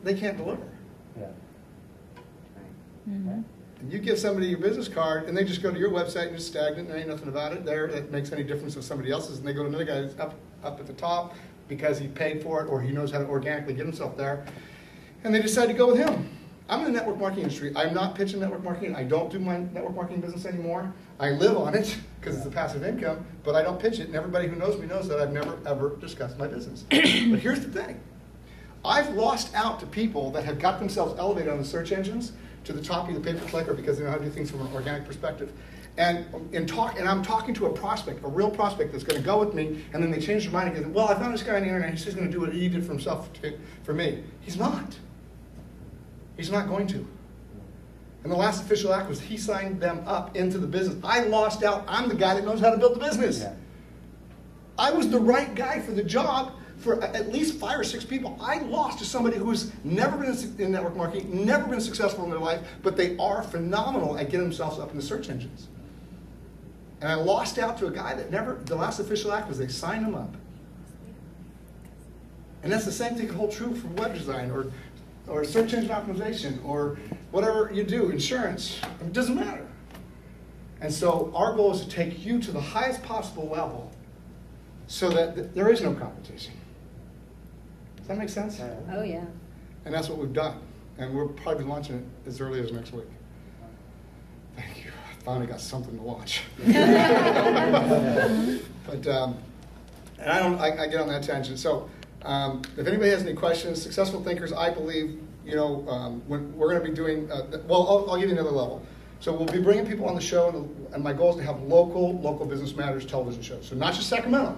they can't deliver. Yeah. Mm-hmm. And you give somebody your business card, and they just go to your website and it's stagnant, and there ain't nothing about it there that makes any difference with somebody else's, and they go to another guy who's up at the top because he paid for it or he knows how to organically get himself there, and they decide to go with him. I'm in the network marketing industry. I'm not pitching network marketing. I don't do my network marketing business anymore. I live on it because it's a passive income, but I don't pitch it, and everybody who knows me knows that I've never, ever discussed my business. But here's the thing. I've lost out to people that have got themselves elevated on the search engines to the top of the pay-per-clicker because they know how to do things from an organic perspective. And I'm talking to a prospect, a real prospect that's going to go with me, and then they change their mind and go, well, I found this guy on the internet, he's just going to do what he did for himself for me. He's not. He's not going to. And the last official act was he signed them up into the business. I lost out. I'm the guy that knows how to build the business. Yeah. I was the right guy for the job for at least 5 or 6 people. I lost to somebody who's never been in network marketing, never been successful in their life, but they are phenomenal at getting themselves up in the search engines. And I lost out to a guy that never, the last official act was they signed him up. And that's the same thing can hold true for web design or search engine optimization or whatever you do, insurance. It doesn't matter. And so our goal is to take you to the highest possible level so that there is no competition. Does that make sense? Oh, yeah. And that's what we've done. And we'll probably be launching it as early as next week. Thank you. I finally got something to launch. But and I get on that tangent. So if anybody has any questions, Successful Thinkers, I believe, when we're going to be doing, I'll give you another level. So we'll be bringing people on the show, and my goal is to have local Business Matters television shows. So not just Sacramento,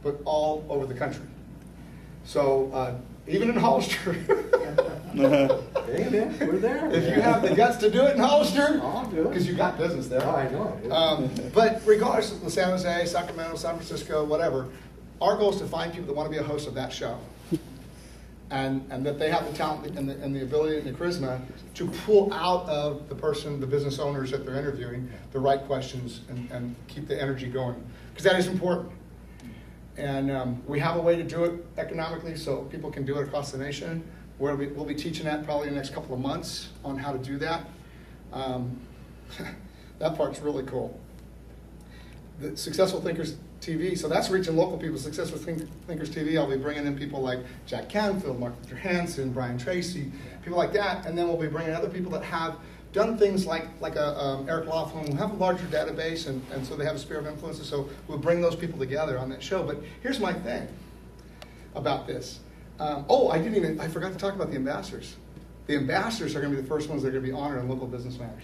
but all over the country. So even in Hollister, Hey, man, we're there. if you have the guts to do it in Hollister, I'll do it. because you got business there. Oh, I know. But regardless of San Jose, Sacramento, San Francisco, whatever, our goal is to find people that want to be a host of that show. And that they have the talent and the ability and the charisma to pull out of the person, the business owners that they're interviewing, the right questions and keep the energy going. Because that is important. And we have a way to do it economically so people can do it across the nation. We'll be teaching that probably in the next couple of months on how to do that. That part's really cool. The Successful Thinkers TV, so that's reaching local people. Successful Thinkers TV, I'll be bringing in people like Jack Canfield, Mark Victor Hansen, Brian Tracy, people like that, and then we'll be bringing other people that have done things like Eric Laughlin, who have a larger database, and so they have a sphere of influence, so we'll bring those people together on that show. But here's my thing about this. I forgot to talk about the ambassadors. The ambassadors are going to be the first ones that are going to be honored in Local Business Matters.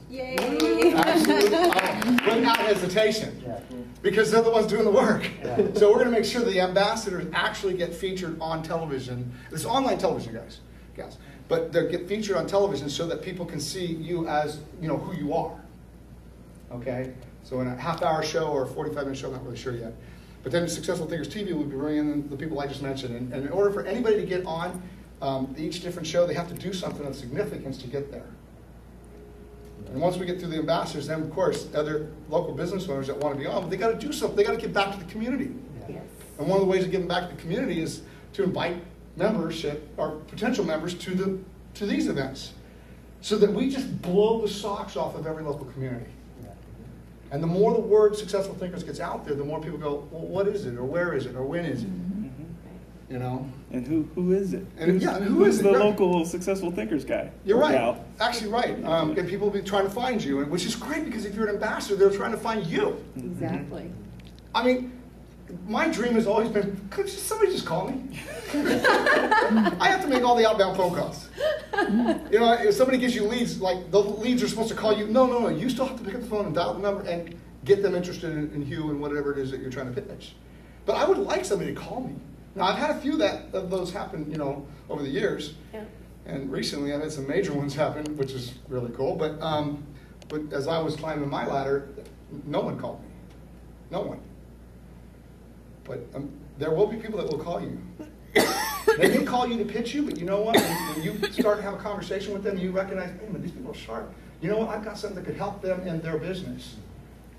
Yay! Absolutely, without hesitation, because they're the ones doing the work. Yeah. So we're going to make sure the ambassadors actually get featured on television. It's online television, guys, but they get featured on television so that people can see you as who you are. Okay, so in a half-hour show or a 45-minute show, I'm not really sure yet. But then Successful Thinkers TV will be bringing in the people I just mentioned, and in order for anybody to get on each different show, they have to do something of significance to get there. And once we get through the ambassadors, then of course other local business owners that want to be on, but they got to do something. They got to give back to the community. Yes. And one of the ways of giving back to the community is to invite membership or potential members to these events, so that we just blow the socks off of every local community. And the more the word Successful Thinkers gets out there, the more people go, well, what is it, or where is it, or when is it? And who is it? And who Who's is it? the Right. local Successful Thinkers guy? You're Or right. gal? Actually, right. And people will be trying to find you, which is great because if you're an ambassador, they're trying to find you. Exactly. I mean, my dream has always been, could somebody just call me? I have to make all the outbound phone calls. If somebody gives you leads, like the leads are supposed to call you. No. You still have to pick up the phone and dial the number and get them interested in you and whatever it is that you're trying to pitch. But I would like somebody to call me. Now, I've had a few of those happen, over the years. Yeah. And recently I've had some major ones happen, which is really cool. But as I was climbing my ladder, no one called me. No one. But there will be people that will call you. They may call you to pitch you, but you know what? When you start to have a conversation with them, you recognize, hey, man, these people are sharp. You know what? I've got something that could help them in their business.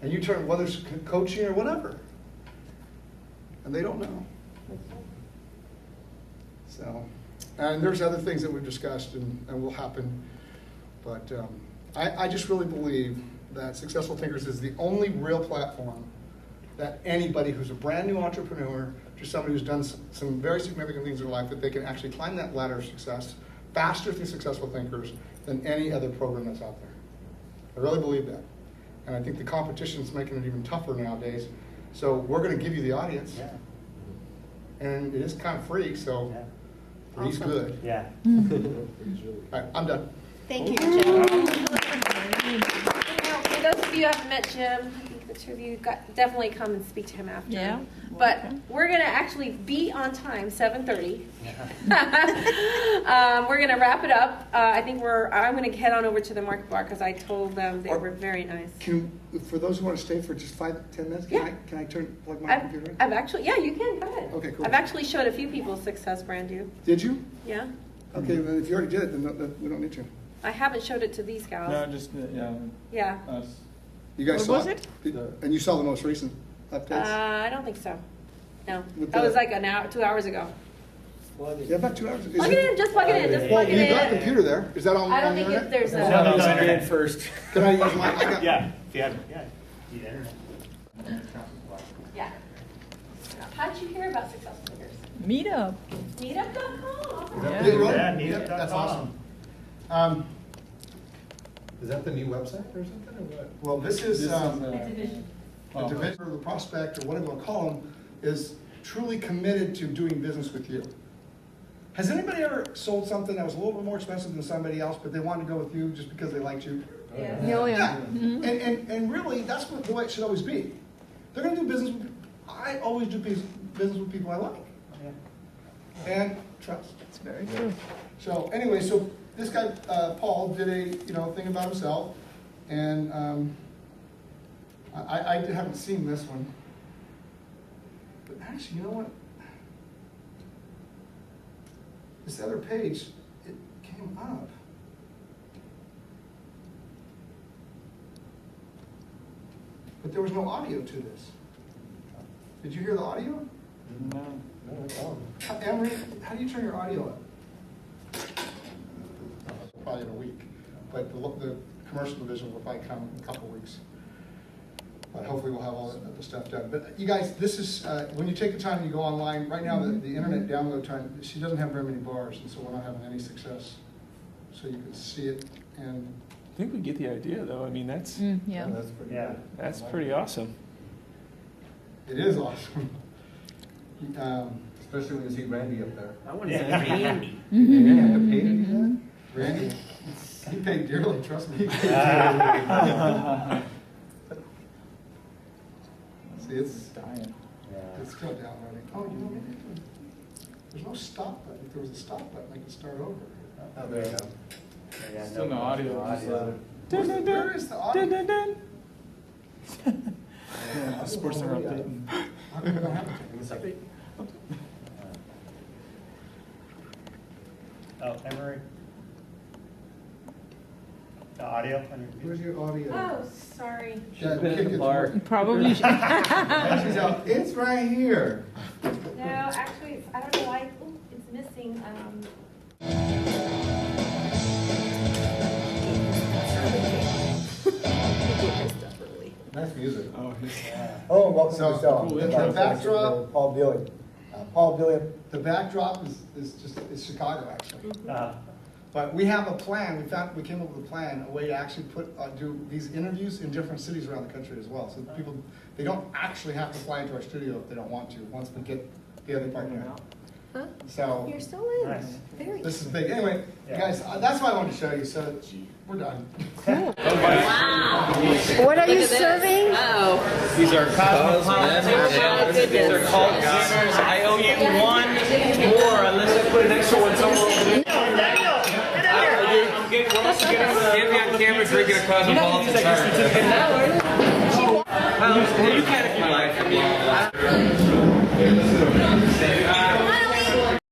And you turn, whether it's coaching or whatever. And they don't know. So And there's other things that we've discussed and will happen. But I just really believe that Successful Thinkers is the only real platform that anybody who's a brand new entrepreneur, just somebody who's done some very significant things in their life, that they can actually climb that ladder of success faster through Successful Thinkers than any other program that's out there. I really believe that. And I think the competition's making it even tougher nowadays. So we're going to give you the audience. Yeah. And it is kind of free, so Yeah. free's good. Yeah. All right, I'm done. Thank you, Jim. For those of you who haven't met Jim, I think the two of you definitely come and speak to him after. Yeah. But we're going to actually be on time, 7:30. We're going to wrap it up. I'm going to head on over to the market bar because I told them they were very nice. For those who want to stay for just 5-10 minutes, Yeah. can I plug my computer in? I've actually, yeah, you can, go ahead. Okay, cool. I've actually showed a few people Success Brand New. Did you? Yeah. Okay, then if you already did it, then we don't need you. I haven't showed it to these gals. No, just Yeah. us. You guys What saw was it? And you saw the most recent updates? I don't think so. No. With That the- was like 2 hours ago. Yeah, about 2 hours. Plug it in, just plug it in, just Well, plug it you got a in. computer there. Is that on I don't on the think internet? there's No, a. no, internet first. Can I use my? I got, Yeah, if you have, need internet. Yeah. How did you hear about Successful Thinkers? Meetup. Meetup.com. Yeah. Did you really? Yeah, Yeah, meetup.com. that's awesome. Is that the new website or something, or what? Well, this is, Division. the division or the prospect, or whatever you want to call them, is truly committed to doing business with you. Has anybody ever sold something that was a little bit more expensive than somebody else, but they wanted to go with you just because they liked you? Oh, yeah. And really, that's the way it should always be. They're going to do business with, I always do business with people I like. And trust. It's very true. So anyway, so this guy, Paul, did a, thing about himself, and I haven't seen this one. But actually, you know what? This other page, it came up. But there was no audio to this. Did you hear the audio? No. No, it's on. Emery, how do you turn your audio up? Probably in a week, but the commercial division will probably come in a couple of weeks. But hopefully we'll have all the stuff done. But you guys, this is, when you take the time and you go online, right now the internet download time, she doesn't have very many bars, and so we're not having any success. So you can see it, and I think we get the idea, though. I mean, that's Yeah. Oh, that's pretty Yeah. good. that's pretty awesome. it is awesome. Especially when you see Randy up there. I want to say Randy. You have to pay to do Randy, he paid dearly, trust me. See, it's Dying. still downloading. Oh, you know what? There's no stop button. If there was a stop button, I could start over. that? Oh, there you go. Yeah, Still no audio. Just, Where is the audio? Dun, dun, dun. The sports are updating. How come we don't have it? Oh, Emery. The audio. Where's your audio? Oh, sorry. Yeah, the kid gets work. Probably should. She's out. It's right here. No, actually, I don't know why, it's missing, Nice music. Oh, he's, Oh, welcome So, to the show. cool intro. Backdrop. Paul Dilly. Paul Dilly. The backdrop is Chicago, actually. Uh, But we have a plan. We came up with a plan, a way to actually do these interviews in different cities around the country as well. So people, they don't actually have to fly into our studio if they don't want to, once we get the other part down. Huh? So You're still in. Nice. Very. this is big. Anyway, you Yeah. guys, that's what I wanted to show you. So we're done. What are you serving? Oh. These are cosmopolitans. These are cult singers. I owe you one more unless I put an extra one somewhere over there. I'm getting, we're also getting the... Can't be on camera drinking a cosmopolitan Well, you can if you like. I mean,